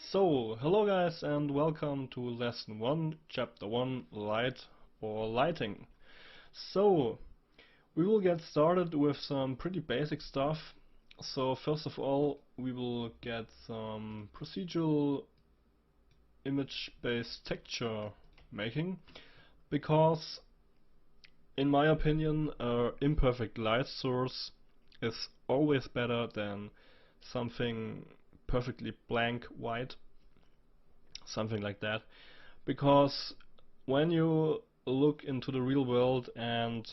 So, hello guys and welcome to lesson 1, chapter 1, light or lighting. So, we will get started with some pretty basic stuff. So first of all, we will get some procedural image-based texture making, because in my opinion, an imperfect light source is always better than something perfectly blank white, something like that. Because when you look into the real world, and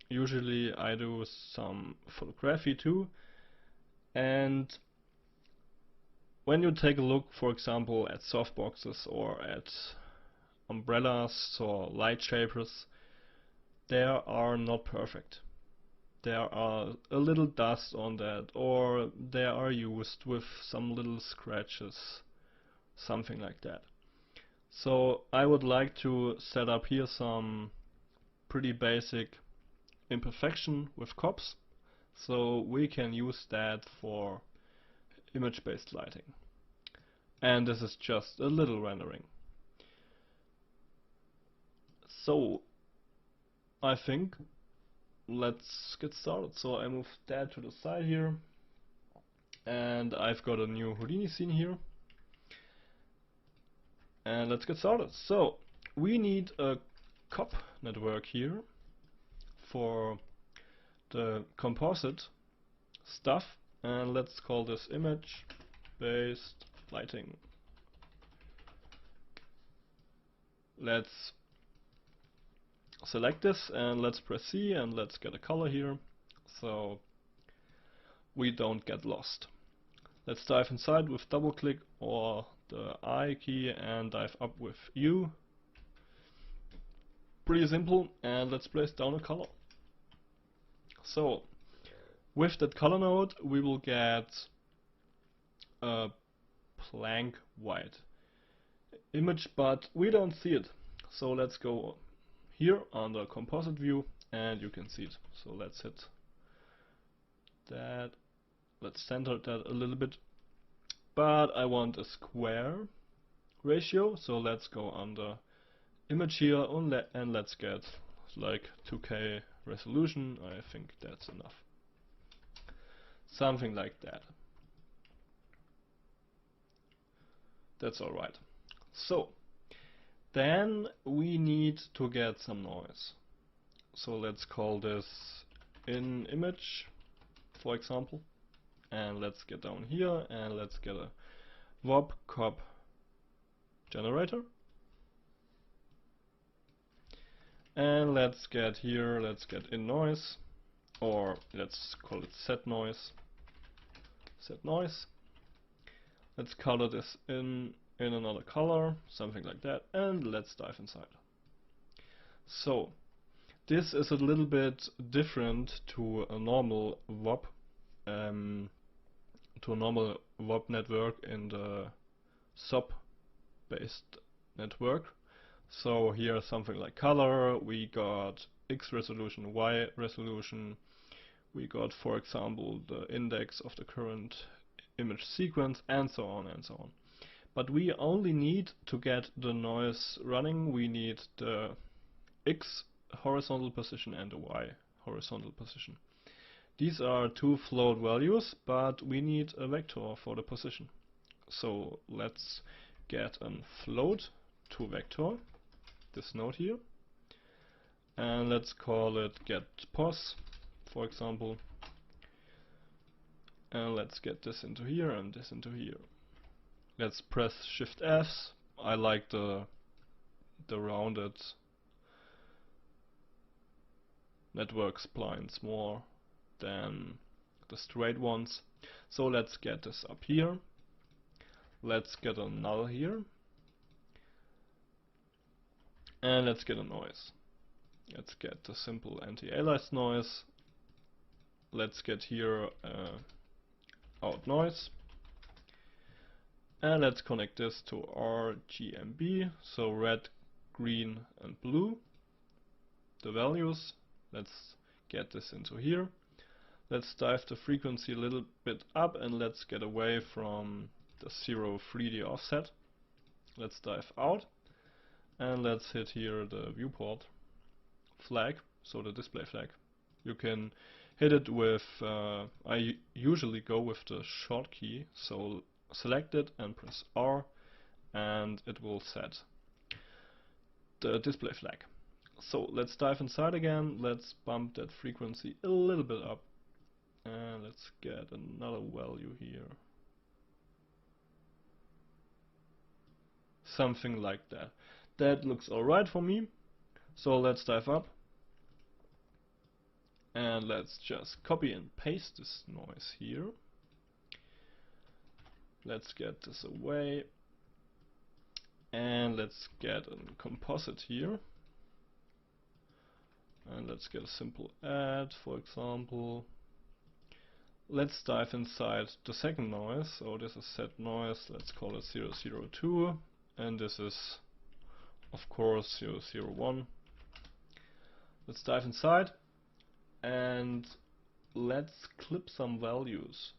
usually I do some photography too, and when you take a look, for example, at softboxes or at umbrellas or light shapers, they are not perfect. There are a little dust on that, or they are used with some little scratches, something like that. So I would like to set up here some pretty basic imperfection with cops, so we can use that for image-based lighting. And this is just a little rendering. So I think let's get started. So I move that to the side here, and I've got a new Houdini scene here. And let's get started. So we need a cop network here for the composite stuff, and let's call this image based lighting. Let's select this and let's press C and let's get a color here so we don't get lost. Let's dive inside with double click or the I key and dive up with U. Pretty simple, and let's place down a color. So with that color node we will get a blank white image, but we don't see it. So let's go here on the composite view and you can see it. So let's hit that. Let's center that a little bit. But I want a square ratio, so let's go on the image here and let's get like 2K resolution. I think that's enough. Something like that. That's alright. So then we need to get some noise. So let's call this in image, for example, and let's get down here and let's get a VOP cop generator, and let's get here, let's get in noise, or let's call it set noise. Let's color this in another color, something like that, and let's dive inside. So this is a little bit different to a normal VOP, network in the SOP based network. So here something like color, we got X resolution, Y resolution, we got, for example, the index of the current image sequence, and so on and so on. But we only need to get the noise running, we need the X horizontal position and the Y horizontal position. These are two float values, but we need a vector for the position. So let's get a float to vector, this node here, and let's call it get pos, for example, and let's get this into here and this into here. Let's press Shift S. I like the rounded network splines more than the straight ones. So let's get this up here. Let's get a null here. And let's get a noise. Let's get the simple anti-aliased noise. Let's get here out noise. And let's connect this to RGB, so red, green and blue, the values. Let's get this into here. Let's dive the frequency a little bit up and let's get away from the 0 3D offset. Let's dive out and let's hit here the viewport flag, so the display flag. You can hit it with, I usually go with the short key, so select it and press R and it will set the display flag. So let's dive inside again, let's bump that frequency a little bit up and let's get another value here. Something like that. That looks alright for me. So let's dive up and let's just copy and paste this noise here. Let's get this away and let's get a composite here. And let's get a simple add, for example. Let's dive inside the second noise. So this is set noise, let's call it 002, and this is of course 001. Let's dive inside and let's clip some values.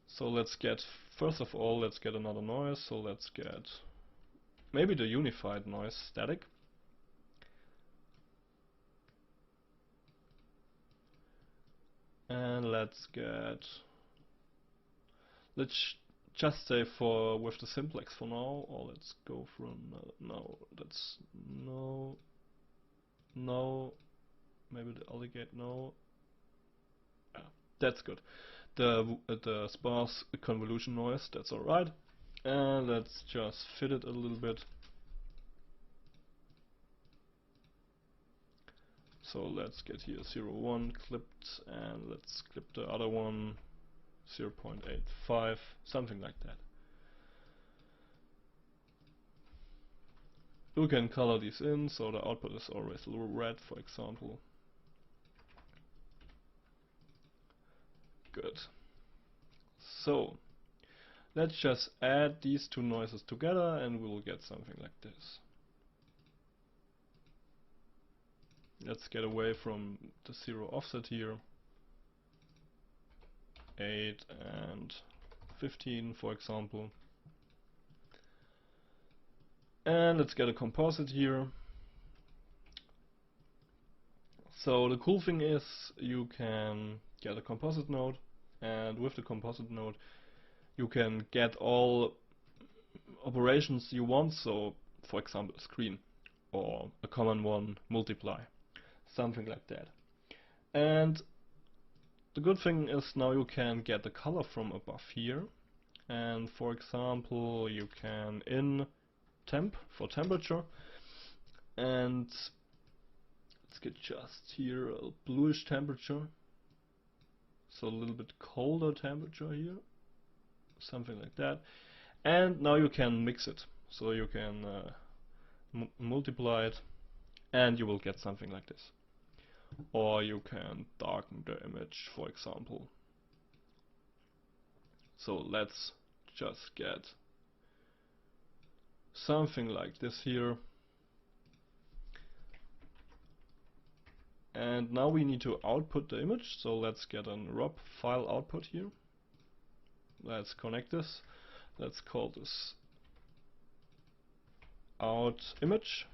So let's get, first of all, let's get another noise. So let's get maybe the unified noise static. And let's just say for with the simplex for now, or let's go for no, maybe the alligator, no. Yeah, that's good. The sparse convolution noise, that's alright. And let's just fit it a little bit. So let's get here 01 clipped, and let's clip the other one 0.85, something like that. You can color these in, so the output is always a little red, for example. Good. So let's just add these two noises together and we'll get something like this. Let's get away from the 0 offset here. 8 and 15, for example. And let's get a composite here. So the cool thing is you can get a composite node, and with the composite node you can get all operations you want, so for example a screen or a common one, multiply, something like that. And the good thing is now you can get the color from above here, and for example you can in temp for temperature, and let's get just here a bluish temperature, so a little bit colder temperature here, something like that. And now you can mix it, so you can multiply it and you will get something like this. Or you can darken the image, for example. So let's just get something like this here. And now we need to output the image, so let's get a ROP file output here. Let's connect this. Let's call this out image.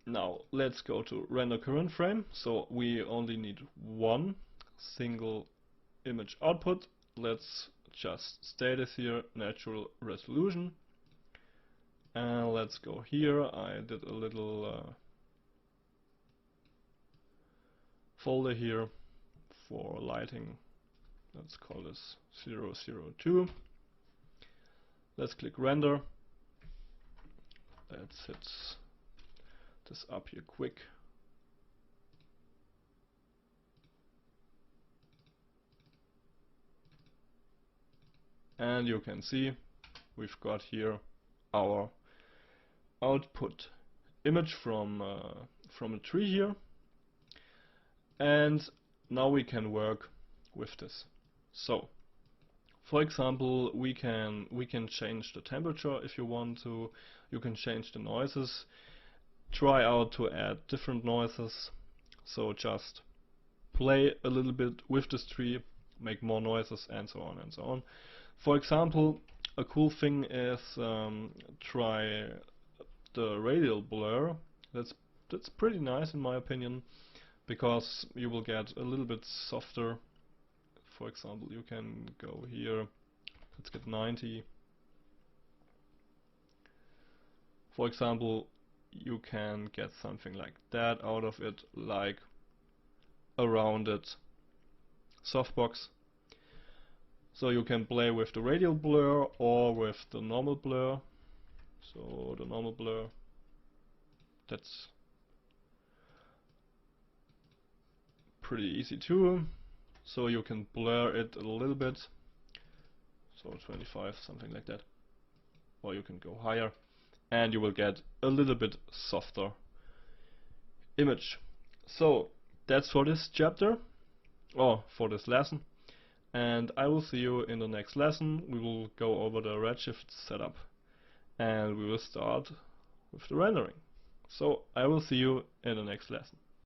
Now let's go to render current frame. So we only need one single image output. Let's just state this here, natural resolution. And let's go here. I did a little folder here for lighting. Let's call this 002. Let's click render. Let's hit this up here quick. And you can see we've got here our output image from a tree here. And now we can work with this. So for example, we can change the temperature if you want to. You can change the noises. Try out to add different noises. So just play a little bit with this tree, make more noises, and so on and so on. For example, a cool thing is try the radial blur. That's pretty nice in my opinion, because you will get a little bit softer. For example, you can go here, let's get 90. For example, you can get something like that out of it, like a rounded softbox. So you can play with the radial blur or with the normal blur. So the normal blur, that's pretty easy too. So you can blur it a little bit, so 25, something like that, or you can go higher, and you will get a little bit softer image. So that's for this chapter, or for this lesson, and I will see you in the next lesson. We will go over the redshift setup, and we will start with the rendering. So I will see you in the next lesson.